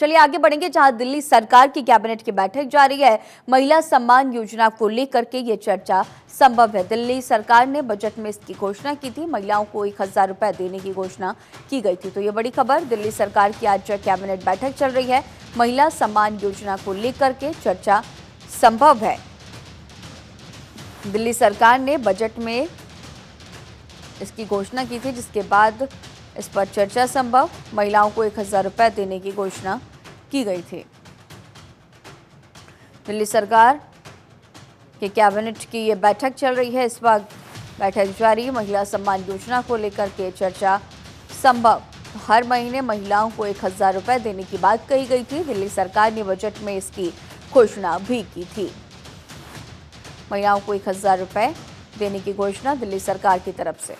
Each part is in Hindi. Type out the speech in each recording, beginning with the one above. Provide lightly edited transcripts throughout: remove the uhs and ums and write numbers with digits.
चलिए आगे बढ़ेंगे, जहां दिल्ली सरकार की कैबिनेट की बैठक जारी है। महिला सम्मान योजना को लेकर के ये चर्चा संभव है। दिल्ली सरकार ने बजट में इसकी घोषणा की थी, महिलाओं को 1000 रुपए देने की घोषणा की गई थी। तो ये बड़ी खबर, दिल्ली सरकार की आज कैबिनेट बैठक चल रही है। महिला सम्मान योजना को लेकर के चर्चा संभव है। दिल्ली सरकार ने बजट में इसकी घोषणा की थी, जिसके बाद इस पर चर्चा संभव। महिलाओं को 1000 रुपए देने की घोषणा की गई थी। दिल्ली सरकार के कैबिनेट की ये बैठक चल रही है, इस वक्त बैठक जारी। महिला सम्मान योजना को लेकर के चर्चा संभव। हर महीने महिलाओं को 1000 रुपए देने की बात कही गई थी। दिल्ली सरकार ने बजट में इसकी घोषणा भी की थी। महिलाओं को 1000 रुपए देने की घोषणा दिल्ली सरकार की तरफ से।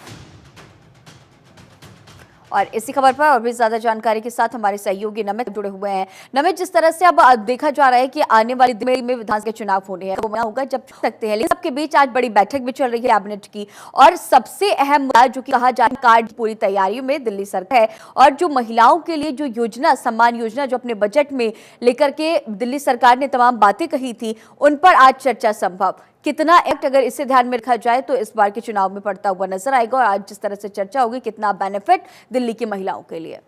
और इसी खबर पर और भी ज्यादा जानकारी के साथ हमारे सहयोगी नमित जुड़े हुए हैं। नमित, जिस तरह से अब देखा जा रहा है कि आने वाले दिन में विधानसभा के चुनाव होने हैं, तो होगा जब सकते हैं, लेकिन सबके बीच आज बड़ी बैठक भी चल रही है कैबिनेट की। और सबसे अहम मुद्दा जो कि कहा जा रहा है, कार्ड पूरी तैयारियों में दिल्ली सरकार है, और जो महिलाओं के लिए जो योजना, सम्मान योजना, जो अपने बजट में लेकर के दिल्ली सरकार ने तमाम बातें कही थी, उन पर आज चर्चा संभव। कितना एक्ट अगर इसे ध्यान में रखा जाए तो इस बार के चुनाव में पड़ता हुआ नजर आएगा, और आज जिस तरह से चर्चा होगी, कितना बेनिफिट दिल्ली की महिलाओं के लिए।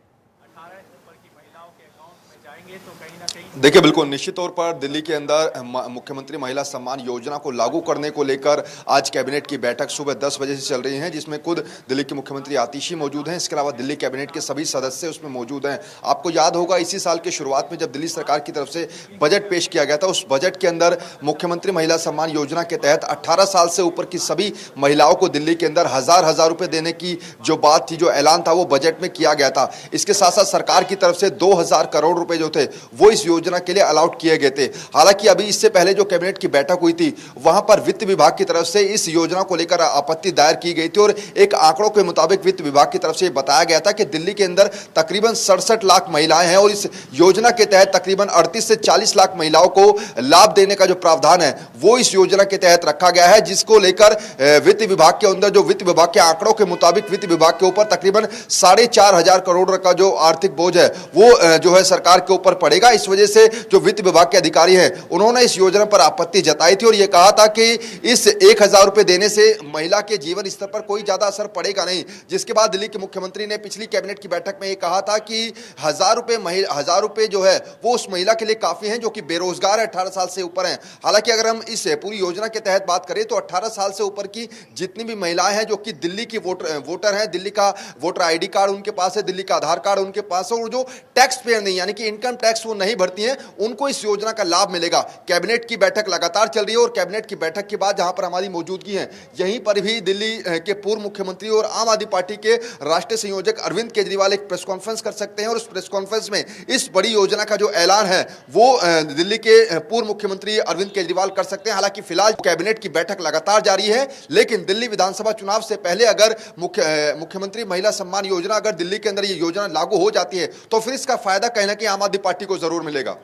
देखिए, बिल्कुल निश्चित तौर पर दिल्ली के अंदर मुख्यमंत्री महिला सम्मान योजना को लागू करने को लेकर आज कैबिनेट की बैठक सुबह 10 बजे से चल रही है, जिसमें खुद दिल्ली की मुख्यमंत्री आतिशी मौजूद हैं। इसके अलावा दिल्ली कैबिनेट के सभी सदस्य उसमें मौजूद हैं। आपको याद होगा, इसी साल की शुरुआत में जब दिल्ली सरकार की तरफ से बजट पेश किया गया था, उस बजट के अंदर मुख्यमंत्री महिला सम्मान योजना के तहत 18 साल से ऊपर की सभी महिलाओं को दिल्ली के अंदर 1000 रुपए देने की जो बात थी, जो ऐलान था, वो बजट में किया गया था। इसके साथ साथ सरकार की तरफ से 2000 करोड़ रुपए जो थे वो इस योजना के लिए अलॉट किए गए थे। हालांकि अभी इससे पहले जो कैबिनेट की बैठक हुई थी, वहां पर वित्त विभाग की तरफ से इस योजना को लेकर आपत्ति दायर की गई थी, और एक आंकड़ों के मुताबिक वित्त विभाग की तरफ से बताया गया था कि दिल्ली के अंदर तकरीबन 67 लाख महिलाएं हैं, और इस योजना के तहत तकरीबन 38 से 40 लाख महिलाओं को लाभ देने का जो प्रावधान है वो इस योजना के तहत रखा गया है, जिसको लेकर वित्त विभाग के अंदर, जो वित्त विभाग के आंकड़ों के मुताबिक वित्त विभाग के ऊपर तकरीबन 4500 करोड़ का जो आर्थिक बोझ है वो जो है सरकार के ऊपर पड़ेगा। इस वजह से जो वित्त विभाग के अधिकारी हैं, उन्होंने इस योजना पर आपत्ति जताई थी, और यह कहा था कि इस 1000 रुपए देने से महिला के जीवन स्तर पर कोई ज्यादा असर पड़ेगा नहीं। जिसके बाद दिल्ली के मुख्यमंत्री ने पिछली कैबिनेट की बैठक में यह कहा था कि 1000 रुपए जो है वो उस महिला के लिए काफी हैं जो कि बेरोजगार है, 18 साल से ऊपर हैं। हालांकि अगर हम इस पूरी योजना के तहत बात करें तो 18 साल से ऊपर की जितनी भी महिलाएं हैं जो कि दिल्ली की वोटर हैं, दिल्ली का वोटर ID कार्ड उनके पास है, दिल्ली का आधार कार्ड उनके पास है, और जो टैक्स पेयर नहीं, यानी कि इनकम टैक्स वो नहीं भरती हैं, उनको इस योजना का लाभ मिलेगा। कैबिनेट की बैठक लगातार चल रही है, और कैबिनेट की बैठक के बाद जहां पर हमारी मौजूदगी है, यहीं पर भी दिल्ली के पूर्व मुख्यमंत्री और आम आदमी पार्टी के राष्ट्रीय संयोजक अरविंद केजरीवाल एक प्रेस कॉन्फ्रेंस कर सकते हैं, और उस प्रेस कॉन्फ्रेंस में इस बड़ी योजना का जो ऐलान है वो दिल्ली के पूर्व मुख्यमंत्री अरविंद केजरीवाल कर सकते हैं। हालांकि फिलहाल कैबिनेट की बैठक लगातार जारी है, लेकिन दिल्ली विधानसभा चुनाव से पहले अगर मुख्यमंत्री महिला सम्मान योजना, अगर दिल्ली के अंदर ये योजना लागू हो जाती है, तो फिर इसका फायदा कहीं ना कहीं आम आदमी पार्टी को जरूर मिलेगा।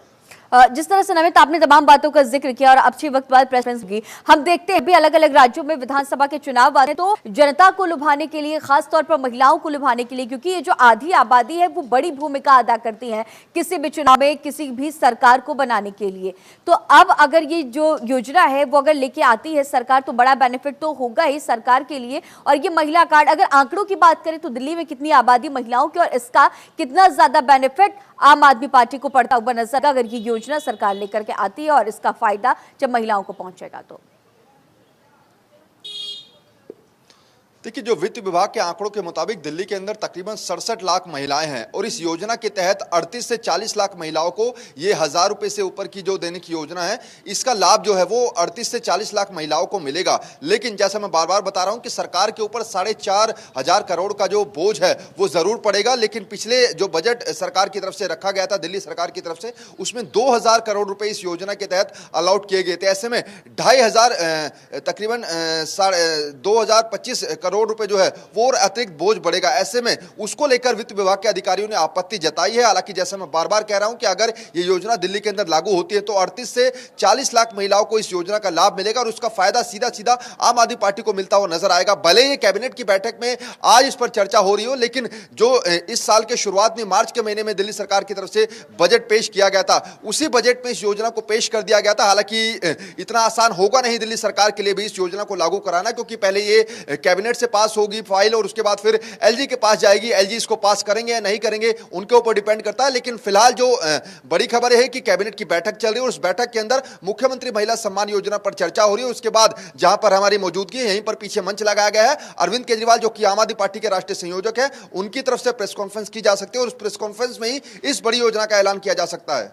जिस तरह से नमित आपने तमाम बातों का जिक्र किया, और अच्छी वक्त बाद प्रेस कॉन्फ्रेंस की, हम देखते हैं भी अलग अलग राज्यों में विधानसभा के चुनाव आते हैं तो जनता को लुभाने के लिए, खास तौर पर महिलाओं को लुभाने के लिए, क्योंकि ये जो आधी आबादी है वो बड़ी भूमिका अदा करती है किसी भी चुनाव में, किसी भी सरकार को बनाने के लिए। तो अब अगर ये जो योजना है वो अगर लेके आती है सरकार, तो बड़ा बेनिफिट तो होगा ही सरकार के लिए। और ये महिला कार्ड, अगर आंकड़ों की बात करें तो दिल्ली में कितनी आबादी महिलाओं की, और इसका कितना ज्यादा बेनिफिट आम आदमी पार्टी को पड़ता हुआ नजर आएगा अगर ये योजना सरकार लेकर के आती है, और इसका फायदा जब महिलाओं को पहुंचेगा तो। देखिए, जो वित्त विभाग के आंकड़ों के मुताबिक दिल्ली के अंदर तकरीबन 67 लाख महिलाएं हैं, और इस योजना के तहत 38 से 40 लाख महिलाओं को ये 1000 रुपए से ऊपर की जो देने की योजना है, इसका लाभ जो है वो 38 से 40 लाख महिलाओं को मिलेगा। लेकिन जैसा मैं बार बार बता रहा हूं कि सरकार के ऊपर 4500 करोड़ का जो बोझ है वो जरूर पड़ेगा, लेकिन पिछले जो बजट सरकार की तरफ से रखा गया था, दिल्ली सरकार की तरफ से, उसमें 2000 करोड़ रुपए इस योजना के तहत अलॉट किए गए थे। ऐसे में 2500 तकरीबन 2025 करोड़ करोड़ रुपए जो है वो और अतिरिक्त बोझ बढ़ेगा। ऐसे में उसको लेकर वित्त विभाग के अधिकारियों ने आपत्ति जताई है। हालांकि जैसा मैं बार बार कह रहा हूं कि अगर ये योजना दिल्ली के अंदर लागू होती है तो 38 से 40 लाख महिलाओं को इस योजना का लाभ मिलेगा और उसका फायदा सीधा सीधा आम आदमी पार्टी को मिलता हुआ नजर आएगा। भले ही कैबिनेट की बैठक में आज इस पर चर्चा हो रही हो, लेकिन जो इस साल के शुरुआत में मार्च के महीने में दिल्ली सरकार की तरफ से बजट पेश किया गया था, उसी बजट में इस योजना को पेश कर दिया गया था। हालांकि इतना आसान होगा नहीं दिल्ली सरकार के लिए भी इस योजना को लागू कराना, क्योंकि पहले ये कैबिनेट से पास होगी फाइल और उसके बाद फिर एलजी के पास जाएगी। एलजी इसको पास करेंगे या नहीं करेंगे उनके ऊपर डिपेंड करता है। लेकिन फिलहाल जो बड़ी खबर है कि कैबिनेट की बैठक चल रही है और उस बैठक के अंदर मुख्यमंत्री महिला सम्मान योजना पर चर्चा हो रही है। उसके बाद जहां पर हमारी मौजूदगी है, यहीं पर पीछे मंच लगाया गया है। अरविंद केजरीवाल जो कि आम आदमी पार्टी के राष्ट्रीय संयोजक है, उनकी तरफ से प्रेस कॉन्फ्रेंस की जा सकती है और उस प्रेस कॉन्फ्रेंस में ही इस बड़ी योजना का ऐलान किया जा सकता है।